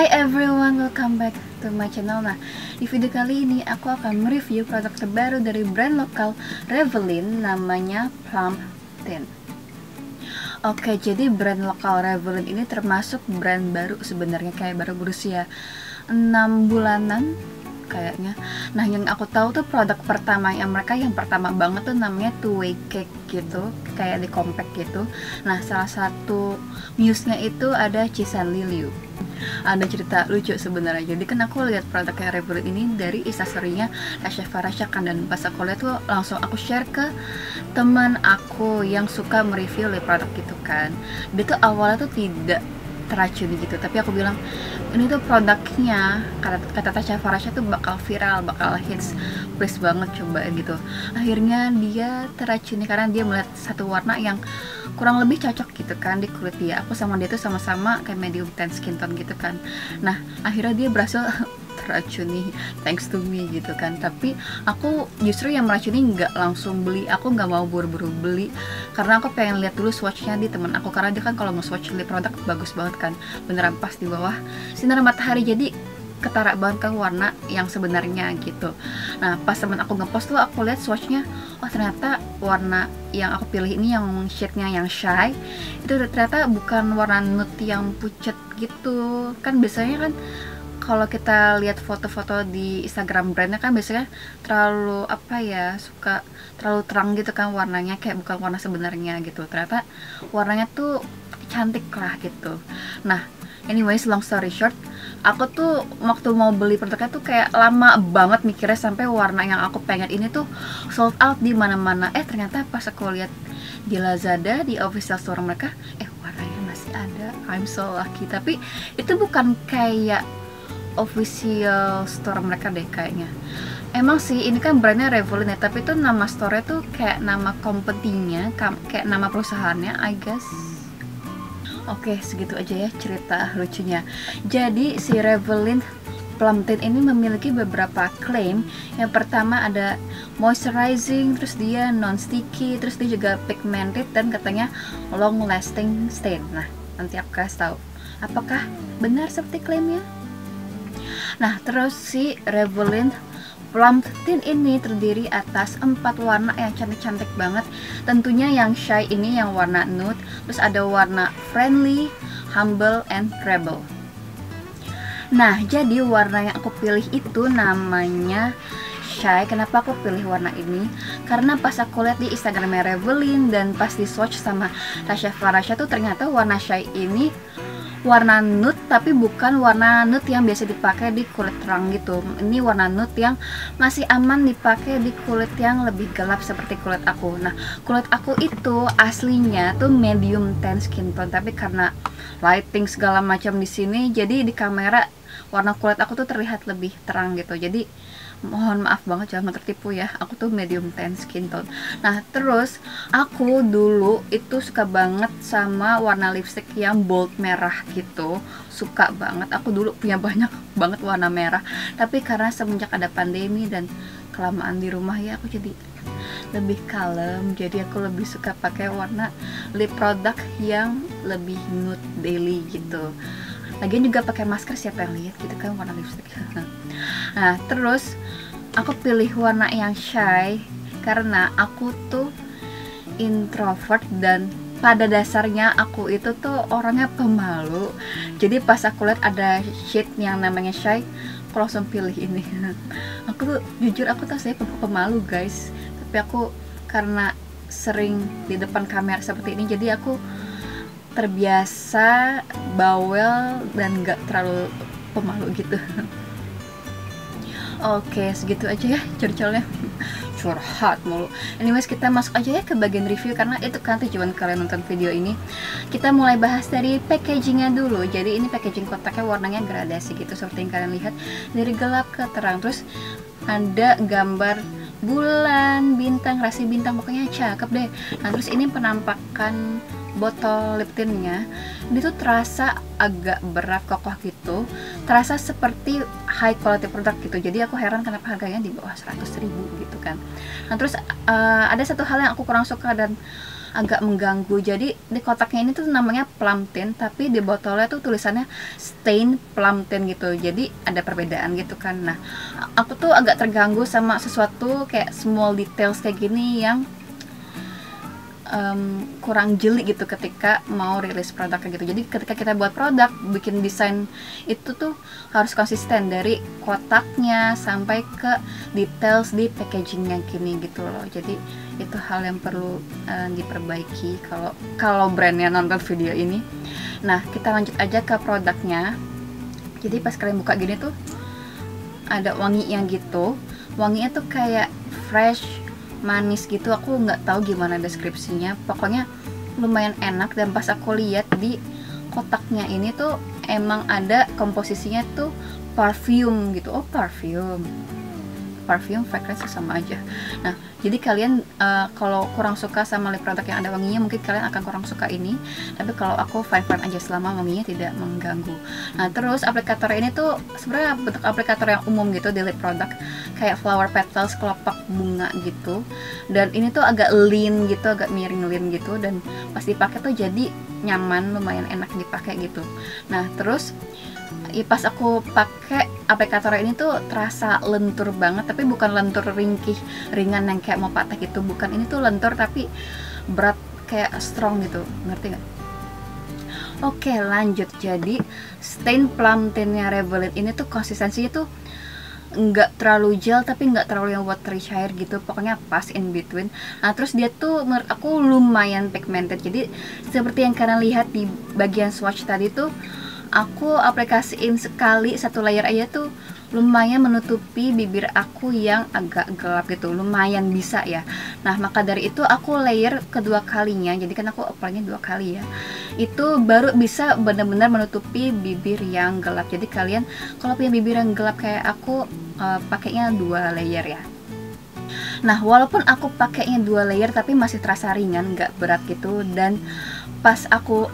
Hi everyone, welcome back to my channel. Nah, di video kali ini aku akan mereview produk terbaru dari brand lokal Revelyn, namanya Plum Tint. Oke, jadi brand lokal Revelyn ini termasuk brand baru sebenarnya, kayak baru berusia 6 bulanan kayaknya. Nah, yang aku tahu tuh produk pertama yang mereka yang pertama banget tuh namanya Two Way Cake gitu, kayak di compact gitu. Nah, salah satu muse-nya itu ada Cisan Liliu. Ada cerita lucu sebenarnya. Jadi kan aku lihat produknya Revolute ini dari instastorynya Tasya Farasya kan, dan pas aku lihat tuh langsung aku share ke teman aku yang suka mereview produk gitu kan. Dia tuh awalnya tuh tidak teracuni gitu, tapi aku bilang ini tuh produknya kata Tasya Farasya tuh bakal viral, bakal hits, please banget coba gitu. Akhirnya dia teracuni karena dia melihat satu warna yang kurang lebih cocok gitu kan di kulit dia. Aku sama dia tuh sama-sama kayak medium tan skin tone gitu kan. Nah, akhirnya dia berhasil teracuni thanks to me gitu kan. Tapi aku justru yang meracuni nggak langsung beli, aku nggak mau buru-buru beli karena aku pengen lihat dulu swatchnya di teman aku, karena dia kan kalau mau swatch di produk bagus banget kan, beneran pas di bawah sinar matahari, jadi ketara banget kan warna yang sebenarnya gitu. Nah, pas temen aku ngepost tuh aku lihat swatchnya, oh ternyata warna yang aku pilih ini yang shade-nya yang Shy itu ternyata bukan warna nude yang pucat gitu kan. Biasanya kan kalau kita lihat foto-foto di Instagram brandnya kan biasanya terlalu apa ya, suka terlalu terang gitu kan warnanya, kayak bukan warna sebenarnya gitu. Ternyata warnanya tuh cantik lah gitu. Nah, anyways, long story short, aku tuh waktu mau beli produknya tuh kayak lama banget mikirnya sampai warna yang aku pengen ini tuh sold out di mana-mana. Ternyata pas aku lihat di Lazada, di official store mereka, warnanya masih ada. I'm so lucky. Tapi itu bukan kayak official store mereka deh kayaknya. Emang sih ini kan brandnya Revolyn ya, tapi itu nama store-nya tuh kayak nama company-nya, kayak nama perusahaannya, I guess. Oke, segitu aja ya cerita lucunya. Jadi si Revolyn Plum Tint ini memiliki beberapa klaim. Yang pertama ada moisturizing, terus dia non sticky, terus dia juga pigmented, dan katanya long lasting stain. Nah, nanti aku kasih tahu apakah benar seperti klaimnya. Nah, terus si Revolyn Plum Tint ini terdiri atas 4 warna yang cantik-cantik banget. Tentunya yang Shy ini yang warna nude, terus ada warna friendly, humble, and rebel. Nah, jadi warna yang aku pilih itu namanya Shy. Kenapa aku pilih warna ini? Karena pas aku lihat di Instagramnya Revolyn dan pas di swatch sama Tasya Farasya tuh ternyata warna Shy ini warna nude, tapi bukan warna nude yang biasa dipakai di kulit terang gitu. Ini warna nude yang masih aman dipakai di kulit yang lebih gelap seperti kulit aku. Nah, kulit aku itu aslinya tuh medium tan skin tone, tapi karena lighting segala macam di sini, jadi di kamera warna kulit aku tuh terlihat lebih terang gitu. Jadi mohon maaf banget, jangan tertipu ya, aku tuh medium tan skin tone. Nah, terus aku dulu itu suka banget sama warna lipstick yang bold merah gitu, suka banget. Aku dulu punya banyak banget warna merah, tapi karena semenjak ada pandemi dan kelamaan di rumah ya, aku jadi lebih kalem, jadi aku lebih suka pakai warna lip product yang lebih nude daily gitu. Lagian juga pakai masker, siapa yang lihat gitu kan warna lipstick. Nah, terus aku pilih warna yang Shy karena aku tuh introvert dan pada dasarnya aku itu tuh orangnya pemalu. Jadi pas aku lihat ada shade yang namanya Shy, aku langsung pilih ini. Aku tuh jujur, aku tuh saya pemalu guys, tapi aku karena sering di depan kamera seperti ini, jadi aku terbiasa bawel dan gak terlalu pemalu gitu. Oke, segitu aja ya curcolnya. Curhat mulu. Anyways, kita masuk aja ya ke bagian review, karena itu kan tujuan kalian nonton video ini. Kita mulai bahas dari packagingnya dulu. Jadi ini packaging kotaknya warnanya gradasi gitu, seperti yang kalian lihat, dari gelap ke terang. Terus ada gambar bulan, bintang, rasi bintang, pokoknya cakep deh. Nah, terus ini penampakan botol lip tintnya, dia tuh terasa agak berat, kokoh gitu, terasa seperti high quality product gitu. Jadi aku heran kenapa harganya di bawah 100.000 gitu kan. Nah, terus ada satu hal yang aku kurang suka dan agak mengganggu. Jadi di kotaknya ini tuh namanya plum tint, tapi di botolnya tuh tulisannya stain plum tint gitu. Jadi ada perbedaan gitu kan. Nah, aku tuh agak terganggu sama sesuatu kayak small details kayak gini yang kurang jeli gitu ketika mau rilis produknya gitu. Jadi ketika kita buat produk, bikin desain itu tuh harus konsisten dari kotaknya sampai ke details di packagingnya gini gitu loh. Jadi itu hal yang perlu diperbaiki kalau brandnya nonton video ini. Nah, kita lanjut aja ke produknya. Jadi pas kalian buka gini tuh ada wanginya gitu. Wanginya tuh kayak fresh, manis gitu. Aku nggak tahu gimana deskripsinya, pokoknya lumayan enak. Dan pas aku lihat di kotaknya ini tuh emang ada komposisinya tuh parfum gitu. Oh, parfum fragrance sama aja. Nah, jadi kalian kalau kurang suka sama lip product yang ada wanginya, mungkin kalian akan kurang suka ini. Tapi kalau aku fine aja selama wanginya tidak mengganggu. Nah, terus aplikator ini tuh sebenarnya bentuk aplikator yang umum gitu di lip product, kayak flower petals, kelopak bunga gitu. Dan ini tuh agak lean gitu, agak miring lean gitu. Dan pas dipakai tuh jadi nyaman, lumayan enak dipakai gitu. Nah, terus pas aku pakai aplikator ini tuh terasa lentur banget, tapi bukan lentur ringkih ringan yang kayak mau patah gitu, bukan. Ini tuh lentur tapi berat, kayak strong gitu, ngerti nggak? Oke, lanjut. Jadi stain plum tintnya Revlon ini tuh konsistensinya tuh nggak terlalu gel tapi nggak terlalu yang watery cair gitu, pokoknya pas in between. Nah, terus dia tuh menurut aku lumayan pigmented. Jadi seperti yang kalian lihat di bagian swatch tadi tuh, aku aplikasiin sekali satu layer aja tuh lumayan menutupi bibir aku yang agak gelap gitu, lumayan bisa ya. Nah, maka dari itu aku layer kedua kalinya, jadi kan aku apply-nya 2 kali ya, itu baru bisa benar-benar menutupi bibir yang gelap. Jadi kalian kalau punya bibir yang gelap kayak aku, pakainya 2 layer ya. Nah, walaupun aku pakainya 2 layer tapi masih terasa ringan, nggak berat gitu. Dan pas aku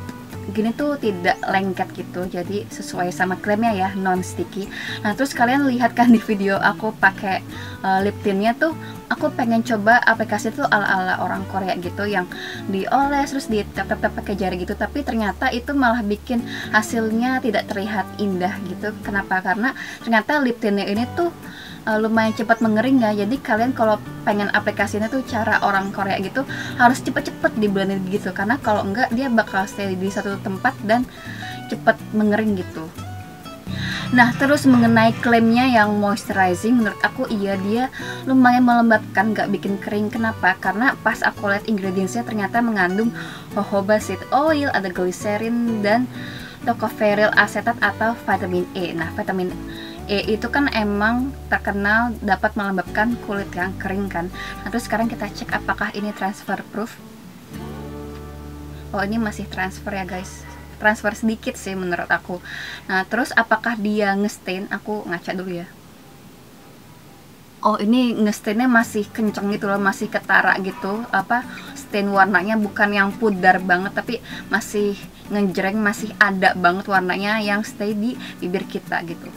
gini tuh tidak lengket gitu, jadi sesuai sama klaimnya ya, non sticky. Nah, terus kalian lihat kan di video aku pakai lip tintnya tuh, aku pengen coba aplikasi tuh ala-ala orang Korea gitu, yang dioles terus di tap-tap pakai jari gitu, tapi ternyata itu malah bikin hasilnya tidak terlihat indah gitu. Kenapa? Karena ternyata lip tintnya ini tuh lumayan cepat mengering ya. Jadi kalian kalau pengen aplikasinya tuh cara orang Korea gitu, harus cepet-cepet di blending gitu, karena kalau enggak dia bakal stay di satu tempat dan cepet mengering gitu. Nah, terus mengenai klaimnya yang moisturizing, menurut aku iya, dia lumayan melembabkan, nggak bikin kering. Kenapa? Karena pas aku lihat ingredientsnya ternyata mengandung jojoba seed oil, ada glycerin, dan tocopherol acetate atau vitamin E. Nah, vitamin E itu kan emang terkenal dapat melembabkan kulit yang kering kan. Nah, terus sekarang kita cek apakah ini transfer proof. Oh, ini masih transfer ya guys, transfer sedikit sih menurut aku. Nah, terus apakah dia ngestain? Aku ngaca dulu ya. Oh, ini ngestainnya masih kenceng gitu loh, masih ketara gitu, apa, stain warnanya bukan yang pudar banget, tapi masih ngejreng, masih ada banget warnanya yang stay di bibir kita gitu.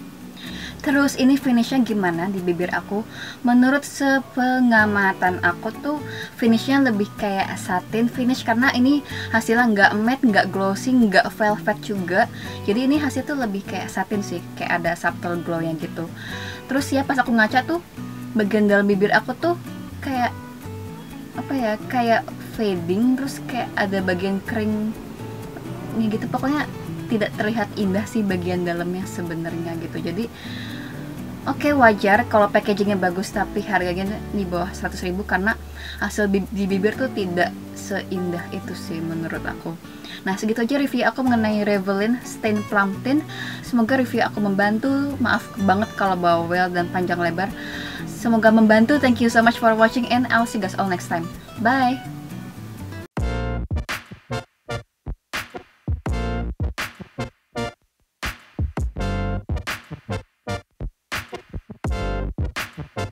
Terus ini finishnya gimana di bibir aku? Menurut sepengamatan aku tuh finishnya lebih kayak satin finish, karena ini hasilnya nggak matte, nggak glossy, nggak velvet juga. Jadi ini hasil tuh lebih kayak satin sih, kayak ada subtle glow-nya gitu. Terus ya pas aku ngaca tuh, bagian dalam bibir aku tuh kayak apa ya, kayak fading, terus kayak ada bagian kering nih gitu. Pokoknya tidak terlihat indah sih bagian dalamnya sebenarnya gitu. Jadi oke, wajar kalau packagingnya bagus tapi harganya di bawah 100.000, karena hasil di bibir tuh tidak seindah itu sih menurut aku. Nah, segitu aja review aku mengenai Revlon Stain Plum Tint. Semoga review aku membantu. Maaf banget kalau bawel dan panjang lebar. Semoga membantu. Thank you so much for watching and I'll see you guys all next time. Bye.